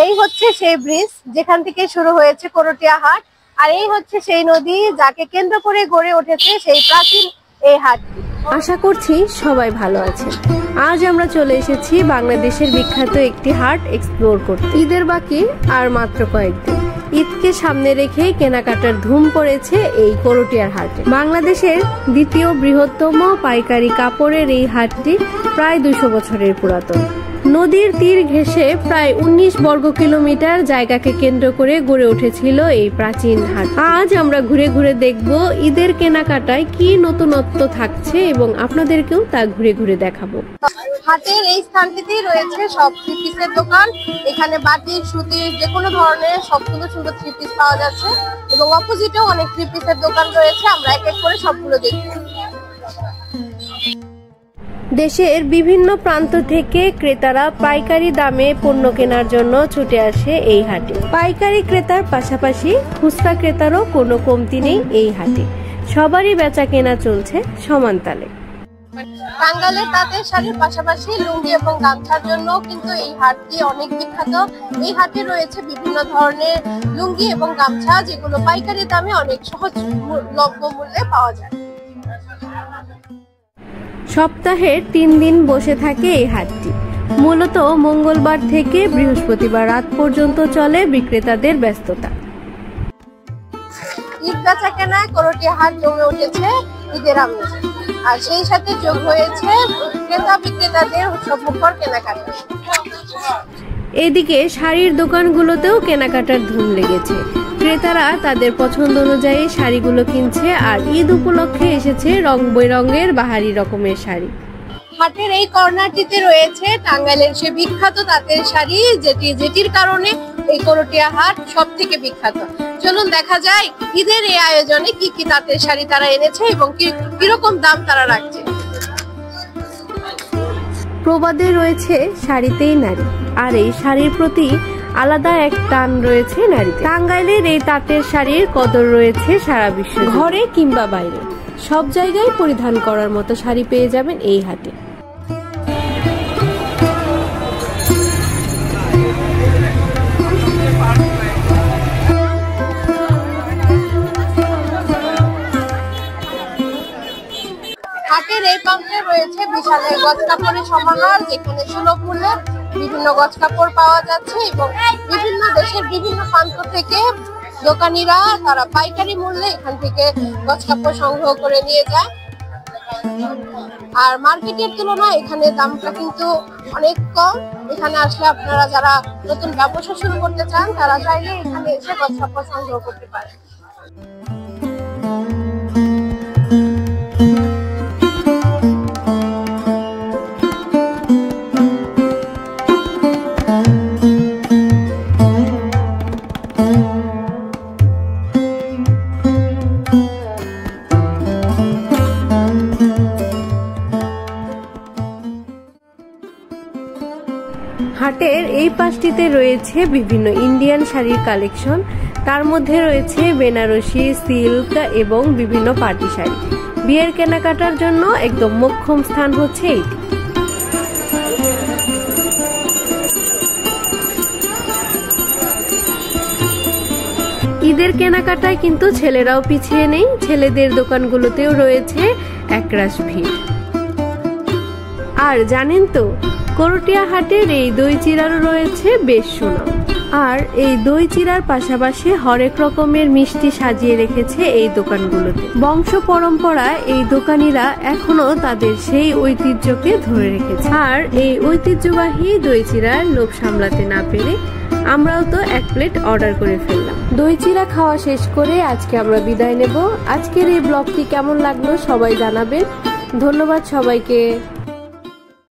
এই হচ্ছে সেই ব্রিজ যেখান থেকে শুরু হয়েছে করটিয়া হাট, আর এই হচ্ছে সেই নদী যাকে কেন্দ্র করে গড়ে উঠেছে সেই প্রাচীন এই হাটটি। আশা করছি সবাই ভালো আছেন। আজ আমরা চলে এসেছি বাংলাদেশের বিখ্যাত একটি হাট এক্সপ্লোর করতে। ঈদের বাকি আর মাত্র কয়েকদিন, ঈদকে সামনে রেখে কেনাকাটার ধুম পড়েছে এই করটিয়ার হাটে। বাংলাদেশের দ্বিতীয় বৃহত্তম পাইকারি কাপড়ের এই হাটটি প্রায় 200 বছরের পুরাতন। নদীর তীর ঘেঁষে প্রায় 19 বর্গ কিলোমিটার জায়গাকে কেন্দ্র করে গড়ে উঠেছিল এই প্রাচীন হাট। আজ আমরা ঘুরে ঘুরে দেখব ঈদের কেনাকাটায় কি নতুনত্ব থাকছে এবং আপনাদেরকেও তা ঘুরে ঘুরে দেখাবো। হাটের এই স্থানটিতেই রয়েছে সব থ্রি পিসের দোকান। এখানে বাটিক, সুতির যে কোনো ধরনের সব সুন্দর সুন্দর থ্রি পিস পাওয়া যাচ্ছে এবং অপোজিটেও অনেক থ্রি পিসের দোকান রয়েছে। আমরা এক এক করে সবগুলো দেখব। দেশের বিভিন্ন প্রান্ত থেকে ক্রেতারা পাইকারি দামে পণ্য কেনার জন্য ছুটে আসে এই হাটে। পাইকারি ক্রেতার পাশাপাশি খুচরা ক্রেতারও কোনো কমতি নেই এই হাটে। সবারই বেচা কেনা চলছে সমান তালে। টাঙ্গাইলের তাঁতের শাড়ির পাশাপাশি লুঙ্গি এবং গামছার জন্য কিন্তু এই হাটটি অনেক বিখ্যাত। এই হাটে রয়েছে বিভিন্ন ধরনের লুঙ্গি এবং গামছা যেগুলো পাইকারি দামে অনেক সহজলভ্য মূল্যে পাওয়া যায়। সপ্তাহের 3 দিন বসে থাকে এই হাটটি। মূলত মঙ্গলবার থেকে বৃহস্পতিবার রাত পর্যন্ত চলে বিক্রেতাদের ব্যস্ততা। ঈদ বেচা কেনায় করটিয়া হাট জমে উঠেছে ঈদের আমেজে, আর সেই সাথে যোগ হয়েছে ক্রেতা বিক্রেতাদের উৎসবমুখর কেনাকাটা। এদিকে শাড়ির দোকানগুলোতেও কেনাকাটার ধুম লেগেছে। ক্রেতারা তাদের পছন্দ অনুযায়ী শাড়িগুলো কিনছে, আর ঈদ উপলক্ষে এসেছে রং বেরঙের বাহারি রকমের শাড়ি। হাটের এই কর্নারটিতে রয়েছে টাঙ্গাইলের সে বিখ্যাত তাঁতের শাড়ি, যেটির কারণে এই করটিয়া হাট সব থেকে বিখ্যাত। চলুন দেখা যায় ঈদের এই আয়োজনে কি কি তাঁতের শাড়ি তারা এনেছে এবং কিরকম দাম তারা রাখছে। প্রবাদে রয়েছে শাড়িতেই নারী, আর এই শাড়ির প্রতি আলাদা এক টান রয়েছে নারীতে। টাঙ্গাইলের এই তাঁতের শাড়ির কদর রয়েছে সারা বিশ্বে। ঘরে কিংবা বাইরে সব জায়গায় পরিধান করার মতো শাড়ি পেয়ে যাবেন এই হাটে। হাটের এই প্রান্তে রয়েছে বিশাল এক গজ কাপড়ের সমাহার, যেখানে সুলভ মূল্যে বিভিন্ন গজ কাপড় পাওয়া যাচ্ছে এবং বিভিন্ন দেশের বিভিন্ন প্রান্ত থেকে দোকানিরা তারা পাইকারি মূল্যে এখান থেকে গজ কাপড় সংগ্রহ করে নিয়ে যায়। আর মার্কেটের তুলনায় এখানে দামটা কিন্তু অনেক কম। এখানে আসলে আপনারা যারা নতুন ব্যবসা শুরু করতে চান তারা চাইলে এখানে এসে গজ কাপড় সংগ্রহ করতে পারেন। হাটের এই পাশটিতে রয়েছে বিভিন্ন ইন্ডিয়ান শাড়ির কালেকশন। তার মধ্যে রয়েছে বেনারসি, সিল্ক এবং বিভিন্ন পার্টি শাড়ি। বিয়ের কেনাকাটার জন্য একদম মোক্ষম স্থান হচ্ছে এটি। ঈদের কেনাকাটায় কিন্তু ছেলেরাও পিছিয়ে নেই। ছেলেদের দোকানগুলোতেও রয়েছে একরাশ ভিড়। আর জানেন তো, করটিয়া হাটের এই দই চিড়ারও রয়েছে বেশ সুনাম। আর এই দই চিড়ার পাশাপাশি হরেক রকমের মিষ্টি সাজিয়ে রেখেছে এই দোকানগুলোতে। বংশ পরম্পরায় এই দোকানিরা এখনো তাদের সেই ঐতিহ্যকে ধরে রেখেছে। আর এই ঐতিহ্যবাহী দই চিড়ার লোভ সামলাতে না পেরে আমরাও তো 1 প্লেট অর্ডার করে ফেললাম। দই চিড়া খাওয়া শেষ করে আজকে আমরা বিদায় নেব। আজকের এই ব্লগটি কেমন লাগলো সবাই জানাবেন। ধন্যবাদ সবাইকে।